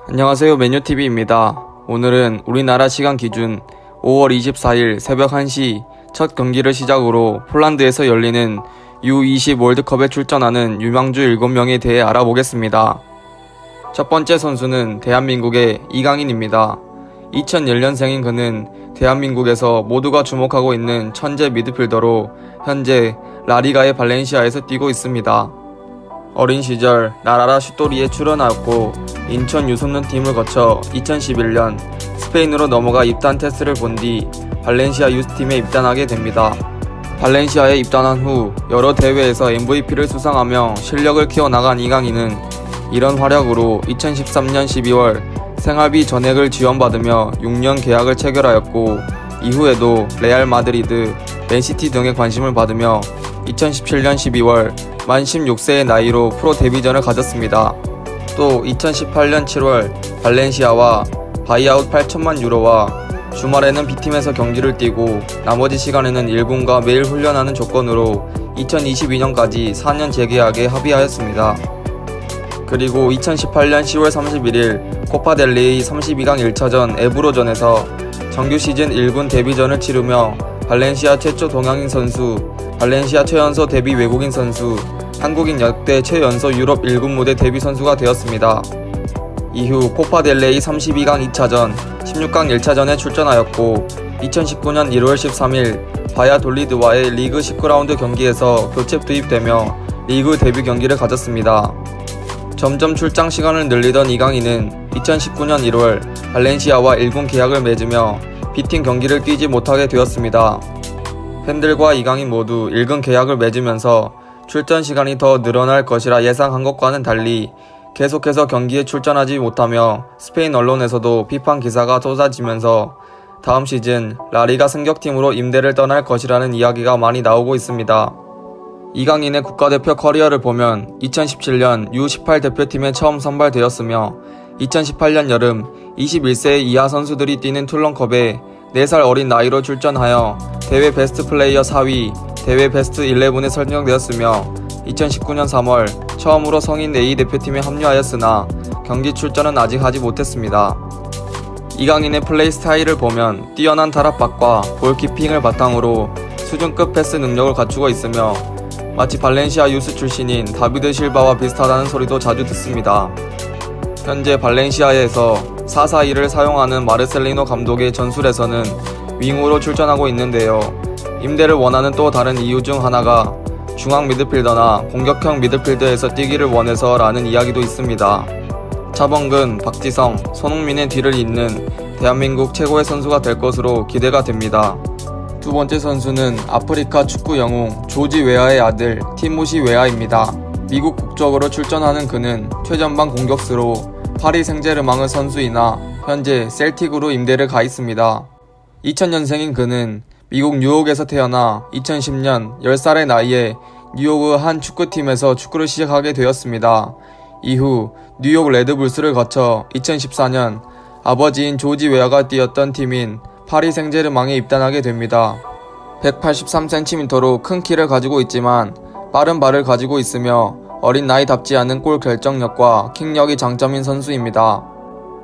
안녕하세요. 메뉴TV입니다. 오늘은 우리나라 시간 기준 5월 24일 새벽 1시 첫 경기를 시작으로 폴란드에서 열리는 U20 월드컵에 출전하는 유망주 7명에 대해 알아보겠습니다. 첫 번째 선수는 대한민국의 이강인입니다. 2001년생인 그는 대한민국에서 모두가 주목하고 있는 천재 미드필더로 현재 라리가의 발렌시아에서 뛰고 있습니다. 어린 시절 나라라 슈토리에 출연하였고 인천 유소년 팀을 거쳐 2011년 스페인으로 넘어가 입단 테스트를 본 뒤 발렌시아 유스팀에 입단하게 됩니다. 발렌시아에 입단한 후 여러 대회에서 MVP를 수상하며 실력을 키워나간 이강인은 이런 활약으로 2013년 12월 생활비 전액을 지원받으며 6년 계약을 체결하였고 이후에도 레알 마드리드, 맨시티 등의 관심을 받으며 2017년 12월 만 16세의 나이로 프로 데뷔전을 가졌습니다. 또 2018년 7월 발렌시아와 바이아웃 8천만 유로와 주말에는 B팀에서 경기를 뛰고 나머지 시간에는 1군과 매일 훈련하는 조건으로 2022년까지 4년 재계약에 합의하였습니다. 그리고 2018년 10월 31일 코파델레이 32강 1차전 에브로전에서 정규 시즌 1군 데뷔전을 치르며 발렌시아 최초 동양인 선수, 발렌시아 최연소 데뷔 외국인 선수, 한국인 역대 최연소 유럽 1군 무대 데뷔 선수가 되었습니다. 이후 코파델레이 32강 2차전, 16강 1차전에 출전하였고 2019년 1월 13일 바야돌리드와의 리그 19라운드 경기에서 교체 투입되며 리그 데뷔 경기를 가졌습니다. 점점 출장 시간을 늘리던 이강인은 2019년 1월 발렌시아와 1군 계약을 맺으며 B팀 경기를 뛰지 못하게 되었습니다. 팬들과 이강인 모두 1군 계약을 맺으면서 출전 시간이 더 늘어날 것이라 예상한 것과는 달리 계속해서 경기에 출전하지 못하며 스페인 언론에서도 비판 기사가 쏟아지면서 다음 시즌 라리가 승격팀으로 임대를 떠날 것이라는 이야기가 많이 나오고 있습니다. 이강인의 국가대표 커리어를 보면 2017년 U18 대표팀에 처음 선발되었으며 2018년 여름 21세 이하 선수들이 뛰는 툴런컵에 4살 어린 나이로 출전하여 대회 베스트 플레이어 4위, 대회 베스트 11에 선정되었으며 2019년 3월 처음으로 성인 A 대표팀에 합류하였으나 경기 출전은 아직 하지 못했습니다. 이강인의 플레이 스타일을 보면 뛰어난 탈압박과 볼키핑을 바탕으로 수준급 패스 능력을 갖추고 있으며 마치 발렌시아 유스 출신인 다비드 실바와 비슷하다는 소리도 자주 듣습니다. 현재 발렌시아에서 4-4-2를 사용하는 마르셀리노 감독의 전술에서는 윙으로 출전하고 있는데요. 임대를 원하는 또 다른 이유 중 하나가 중앙 미드필더나 공격형 미드필더에서 뛰기를 원해서 라는 이야기도 있습니다. 차범근, 박지성, 손흥민의 뒤를 잇는 대한민국 최고의 선수가 될 것으로 기대가 됩니다. 두 번째 선수는 아프리카 축구 영웅 조지 웨아의 아들 티모시 웨아입니다. 미국 국적으로 출전하는 그는 최전방 공격수로 파리 생제르맹의 선수이나 현재 셀틱으로 임대를 가 있습니다. 2000년생인 그는 미국 뉴욕에서 태어나 2010년 10살의 나이에 뉴욕의 한 축구팀에서 축구를 시작하게 되었습니다. 이후 뉴욕 레드불스를 거쳐 2014년 아버지인 조지 웨아가 뛰었던 팀인 파리 생제르맹에 입단하게 됩니다. 183cm로 큰 키를 가지고 있지만 빠른 발을 가지고 있으며 어린 나이답지 않은 골 결정력과 킥력이 장점인 선수입니다.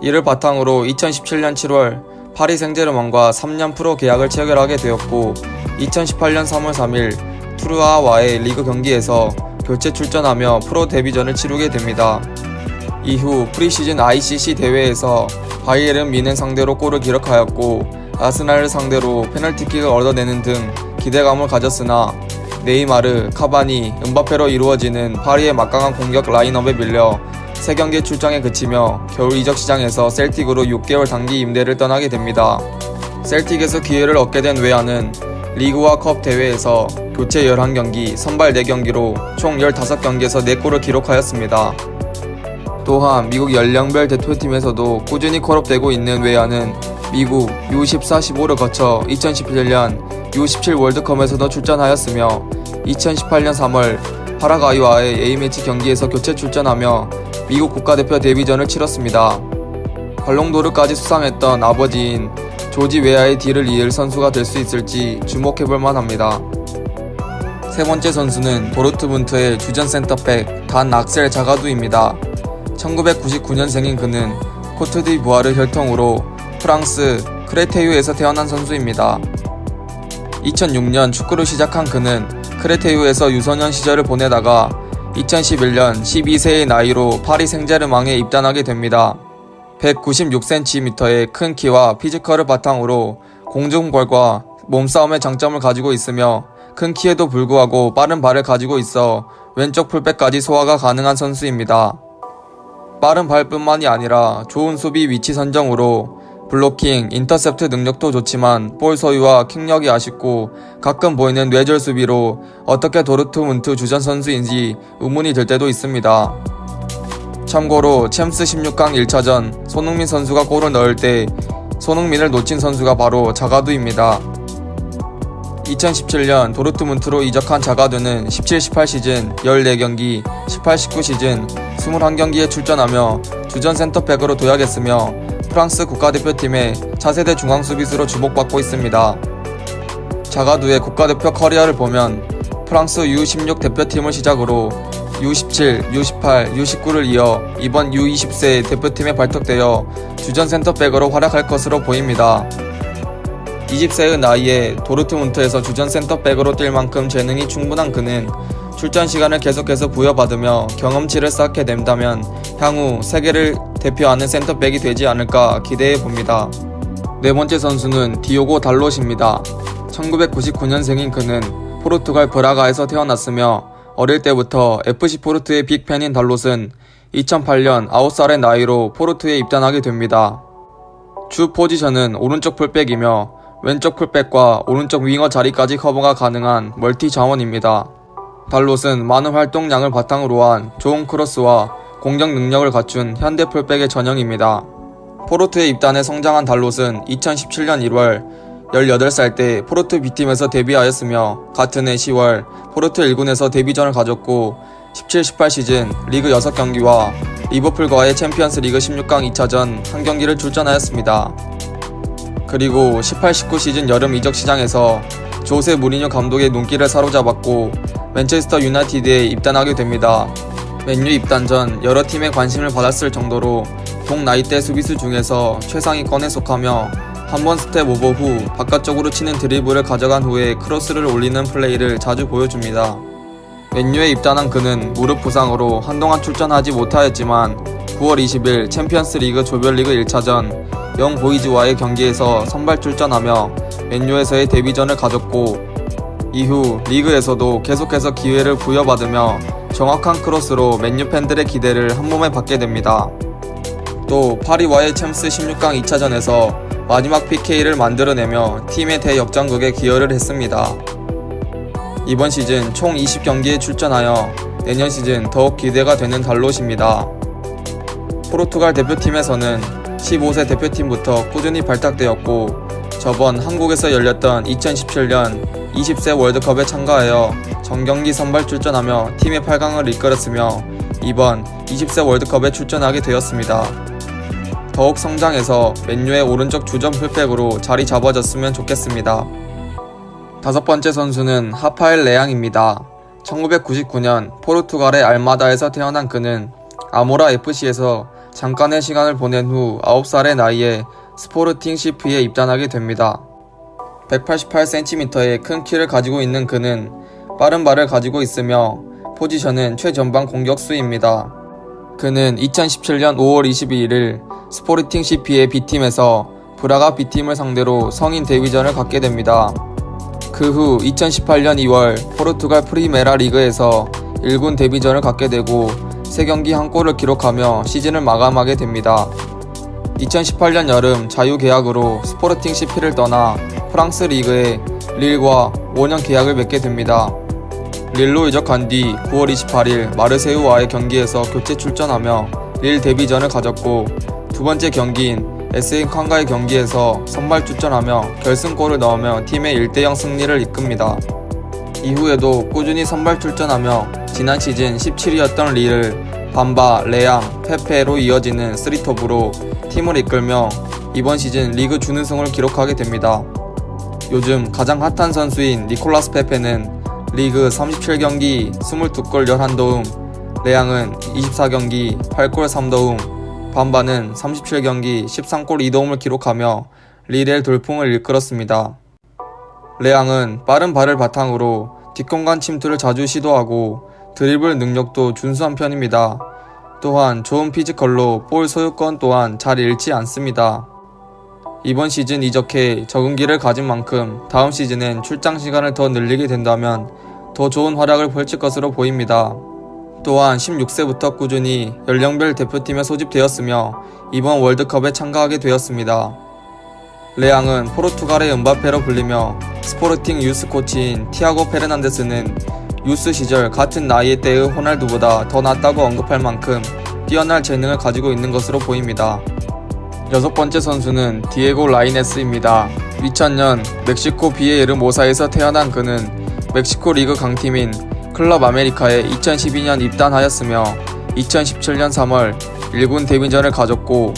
이를 바탕으로 2017년 7월 파리 생제르맹과 3년 프로 계약을 체결하게 되었고 2018년 3월 3일 투르아와의 리그 경기에서 교체 출전하며 프로 데뷔전을 치르게 됩니다. 이후 프리시즌 ICC 대회에서 바이에른 뮌헨 상대로 골을 기록하였고 아스날을 상대로 페널티킥을 얻어내는 등 기대감을 가졌으나 네이마르, 카바니, 은바페로 이루어지는 파리의 막강한 공격 라인업에 밀려 3경기 출장에 그치며 겨울 이적 시장에서 셀틱으로 6개월 단기 임대를 떠나게 됩니다. 셀틱에서 기회를 얻게 된 웨아는 리그와 컵 대회에서 교체 11경기, 선발 4경기로 총 15경기에서 4골을 기록하였습니다. 또한 미국 연령별 대표팀에서도 꾸준히 콜업되고 있는 웨아는 미국 U14-15를 거쳐 2017년 U17 월드컵에서도 출전하였으며 2018년 3월 파라과이와의 A매치 경기에서 교체 출전하며 미국 국가대표 데뷔전을 치렀습니다. 발롱도르까지 수상했던 아버지인 조지 웨아의 뒤를 이을 선수가 될 수 있을지 주목해볼만 합니다. 세 번째 선수는 도르트문트의 주전 센터백 단 악셀 자가두입니다. 1999년생인 그는 코트디부아르 혈통으로 프랑스 크레테유에서 태어난 선수입니다. 2006년 축구를 시작한 그는 크레테유에서 유소년 시절을 보내다가 2011년 12세의 나이로 파리 생제르맹에 입단하게 됩니다. 196cm의 큰 키와 피지컬을 바탕으로 공중볼과 몸싸움의 장점을 가지고 있으며 큰 키에도 불구하고 빠른 발을 가지고 있어 왼쪽 풀백까지 소화가 가능한 선수입니다. 빠른 발뿐만이 아니라 좋은 수비 위치 선정으로 블로킹, 인터셉트 능력도 좋지만 볼 소유와 킥력이 아쉽고 가끔 보이는 뇌절 수비로 어떻게 도르트문트 주전 선수인지 의문이 들 때도 있습니다. 참고로 챔스 16강 1차전 손흥민 선수가 골을 넣을 때 손흥민을 놓친 선수가 바로 자가두입니다. 2017년 도르트문트로 이적한 자가두는 17-18 시즌 14경기, 18-19 시즌 21경기에 출전하며 주전 센터백으로 도약했으며 프랑스 국가대표팀의 차세대 중앙수비수로 주목받고 있습니다. 자가두의 국가대표 커리어를 보면 프랑스 U16 대표팀을 시작으로 U17, U18, U19를 이어 이번 U20세 대표팀에 발탁되어 주전 센터백으로 활약할 것으로 보입니다. 20세의 나이에 도르트문트에서 주전 센터백으로 뛸 만큼 재능이 충분한 그는 출전 시간을 계속해서 부여받으며 경험치를 쌓게 된다면 향후 세계를 대표하는 센터백이 되지 않을까 기대해 봅니다. 네 번째 선수는 디오고 달롯입니다. 1999년생인 그는 포르투갈 브라가에서 태어났으며 어릴 때부터 FC 포르투의 빅팬인 달롯은 2008년 9살의 나이로 포르투에 입단하게 됩니다. 주 포지션은 오른쪽 풀백이며 왼쪽 풀백과 오른쪽 윙어 자리까지 커버가 가능한 멀티 자원입니다. 달롯은 많은 활동량을 바탕으로 한 좋은 크로스와 공격 능력을 갖춘 현대 풀백의 전형입니다. 포르투에 입단해 성장한 달롯은 2017년 1월 18살 때 포르투 B팀에서 데뷔하였으며 같은 해 10월 포르투 1군에서 데뷔전을 가졌고 17-18 시즌 리그 6경기와 리버풀과의 챔피언스 리그 16강 2차전 1경기를 출전하였습니다. 그리고 18-19 시즌 여름 이적 시장에서 조세 무리뉴 감독의 눈길을 사로잡았고 맨체스터 유나이티드에 입단하게 됩니다. 맨유 입단 전 여러 팀의 관심을 받았을 정도로 동나이대 수비수 중에서 최상위권에 속하며 한번 스텝 오버 후 바깥쪽으로 치는 드리블을 가져간 후에 크로스를 올리는 플레이를 자주 보여줍니다. 맨유에 입단한 그는 무릎 부상으로 한동안 출전하지 못하였지만 9월 20일 챔피언스 리그 조별리그 1차전 영 보이즈와의 경기에서 선발 출전하며 맨유에서의 데뷔전을 가졌고 이후 리그에서도 계속해서 기회를 부여받으며 정확한 크로스로 맨유 팬들의 기대를 한몸에 받게 됩니다. 또 파리와의 챔스 16강 2차전에서 마지막 PK를 만들어내며 팀의 대역전극에 기여를 했습니다. 이번 시즌 총 20경기에 출전하여 내년 시즌 더욱 기대가 되는 달롯입니다. 포르투갈 대표팀에서는 15세 대표팀부터 꾸준히 발탁되었고 저번 한국에서 열렸던 2017년 20세 월드컵에 참가하여 전경기 선발 출전하며 팀의 8강을 이끌었으며 이번 20세 월드컵에 출전하게 되었습니다. 더욱 성장해서 맨유의 오른쪽 주전 풀백으로 자리 잡아줬으면 좋겠습니다. 다섯 번째 선수는 하파엘 레앙입니다. 1999년 포르투갈의 알마다에서 태어난 그는 아모라 FC에서 잠깐의 시간을 보낸 후 9살의 나이에 스포르팅 CP에 입단하게 됩니다. 188cm의 큰 키를 가지고 있는 그는 빠른 발을 가지고 있으며 포지션은 최전방 공격수입니다. 그는 2017년 5월 22일 스포르팅 CP의 B팀에서 브라가 B팀을 상대로 성인 데뷔전을 갖게 됩니다. 그 후 2018년 2월 포르투갈 프리메라 리그에서 1군 데뷔전을 갖게 되고 3경기 1골을 기록하며 시즌을 마감하게 됩니다. 2018년 여름 자유계약으로 스포르팅 CP를 떠나 프랑스 리그의 릴과 5년 계약을 맺게 됩니다. 릴로 이적한 뒤 9월 28일 마르세유와의 경기에서 교체 출전하며 릴 데뷔전을 가졌고 두 번째 경기인 SA 칸가의 경기에서 선발 출전하며 결승골을 넣으며 팀의 1대0 승리를 이끕니다. 이후에도 꾸준히 선발 출전하며 지난 시즌 17위였던 릴을 밤바, 레앙, 페페로 이어지는 3톱으로 팀을 이끌며 이번 시즌 리그 준우승을 기록하게 됩니다. 요즘 가장 핫한 선수인 니콜라스 페페는 리그 37경기 22골 11도움, 레앙은 24경기 8골 3도움, 밤바는 37경기 13골 2도움을 기록하며 리레 돌풍을 이끌었습니다. 레앙은 빠른 발을 바탕으로 뒷공간 침투를 자주 시도하고 드리블 능력도 준수한 편입니다. 또한 좋은 피지컬로 볼 소유권 또한 잘 잃지 않습니다. 이번 시즌 이적해 적응기를 가진 만큼 다음 시즌엔 출장 시간을 더 늘리게 된다면 더 좋은 활약을 펼칠 것으로 보입니다. 또한 16세부터 꾸준히 연령별 대표팀에 소집되었으며 이번 월드컵에 참가하게 되었습니다. 레앙은 포르투갈의 은바페로 불리며 스포르팅 유스 코치인 티아고 페르난데스는 유스 시절 같은 나이의 때의 호날두보다 더 낫다고 언급할 만큼 뛰어날 재능을 가지고 있는 것으로 보입니다. 여섯 번째 선수는 디에고 라이네스입니다. 2000년 멕시코 비에르모사에서 태어난 그는 멕시코 리그 강팀인 클럽 아메리카에 2012년 입단하였으며 2017년 3월 1군 데뷔전을 가졌고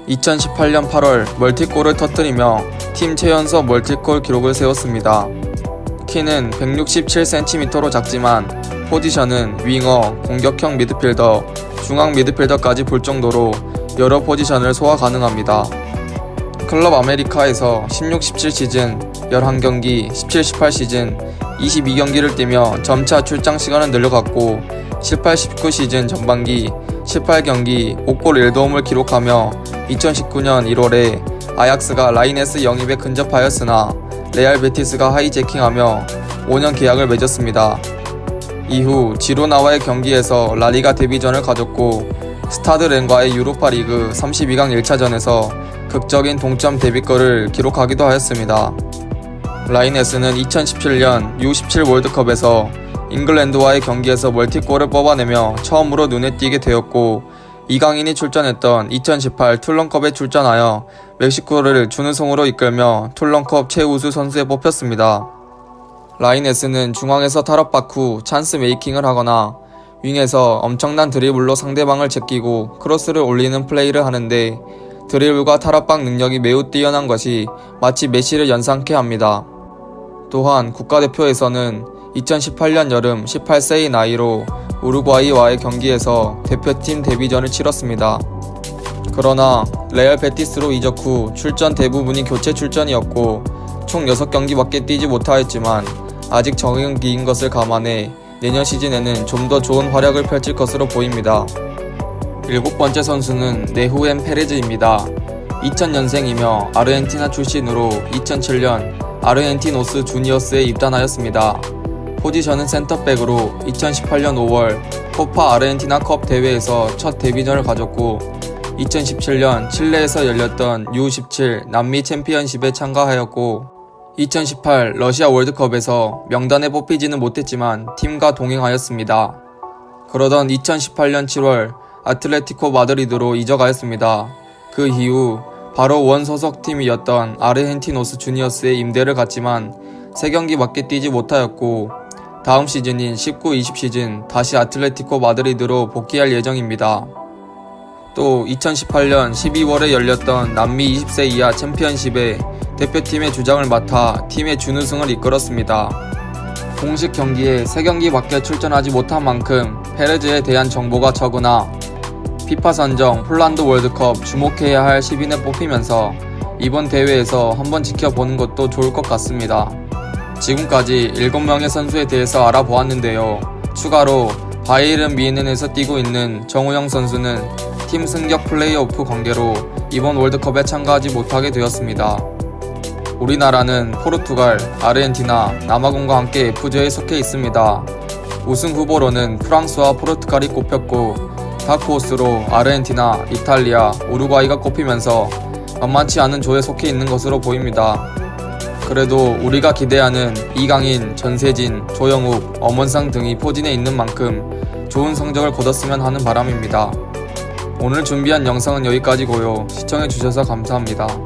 2018년 8월 멀티골을 터뜨리며 팀 최연소 멀티골 기록을 세웠습니다. 키는 167cm로 작지만 포지션은 윙어, 공격형 미드필더, 중앙 미드필더까지 볼 정도로 여러 포지션을 소화 가능합니다. 클럽 아메리카에서 16-17 시즌 11경기, 17-18 시즌 22경기를 뛰며 점차 출장 시간을 늘려갔고 18-19 시즌 전반기 18경기 5골 1도움을 기록하며 2019년 1월에 아약스가 라이네스 영입에 근접하였으나 레알 베티스가 하이제킹하며 5년 계약을 맺었습니다. 이후 지로나와의 경기에서 라리가 데뷔전을 가졌고 스타드 렌과의 유로파 리그 32강 1차전에서 극적인 동점 데뷔골을 기록하기도 하였습니다. 라이네스는 2017년 U17 월드컵에서 잉글랜드와의 경기에서 멀티골을 뽑아내며 처음으로 눈에 띄게 되었고 이강인이 출전했던 2018 툴런컵에 출전하여 멕시코를 준우승으로 이끌며 툴런컵 최우수 선수에 뽑혔습니다. 라이네스는 중앙에서 탈압박 후 찬스 메이킹을 하거나 윙에서 엄청난 드리블로 상대방을 제끼고 크로스를 올리는 플레이를 하는데 드리블과 탈압박 능력이 매우 뛰어난 것이 마치 메시를 연상케 합니다. 또한 국가대표에서는 2018년 여름 18세의 나이로 우루과이와의 경기에서 대표팀 데뷔전을 치렀습니다. 그러나 레알 베티스로 이적 후 출전 대부분이 교체 출전이었고 총 6경기밖에 뛰지 못하였지만 아직 적응기인 것을 감안해 내년 시즌에는 좀 더 좋은 활약을 펼칠 것으로 보입니다. 일곱 번째 선수는 네후엠 페레즈입니다. 2000년생이며 아르헨티나 출신으로 2007년 아르헨티노스 주니어스에 입단하였습니다. 포지션은 센터백으로 2018년 5월 코파 아르헨티나 컵 대회에서 첫 데뷔전을 가졌고 2017년 칠레에서 열렸던 U17 남미 챔피언십에 참가하였고 2018 러시아 월드컵에서 명단에 뽑히지는 못했지만 팀과 동행하였습니다. 그러던 2018년 7월 아틀레티코 마드리드로 이적하였습니다. 그 이후 바로 원 소속팀이었던 아르헨티노스 주니어스에 임대를 갔지만 3경기밖에 뛰지 못하였고 다음 시즌인 19-20 시즌 다시 아틀레티코 마드리드로 복귀할 예정입니다. 또 2018년 12월에 열렸던 남미 20세 이하 챔피언십에 대표팀의 주장을 맡아 팀의 준우승을 이끌었습니다. 공식 경기에 3경기밖에 출전하지 못한 만큼 페레즈에 대한 정보가 적으나 피파 선정 폴란드 월드컵 주목해야 할 10인에 뽑히면서 이번 대회에서 한번 지켜보는 것도 좋을 것 같습니다. 지금까지 7명의 선수에 대해서 알아보았는데요. 추가로 바이에른 뮌헨에서 뛰고 있는 정우영 선수는 팀 승격 플레이오프 관계로 이번 월드컵에 참가하지 못하게 되었습니다. 우리나라는 포르투갈, 아르헨티나, 남아공과 함께 F조에 속해 있습니다. 우승 후보로는 프랑스와 포르투갈이 꼽혔고 다크호스로 아르헨티나, 이탈리아, 우루과이가 꼽히면서 만만치 않은 조에 속해 있는 것으로 보입니다. 그래도 우리가 기대하는 이강인, 전세진, 조영욱, 엄원상 등이 포진해 있는 만큼 좋은 성적을 거뒀으면 하는 바람입니다. 오늘 준비한 영상은 여기까지고요. 시청해주셔서 감사합니다.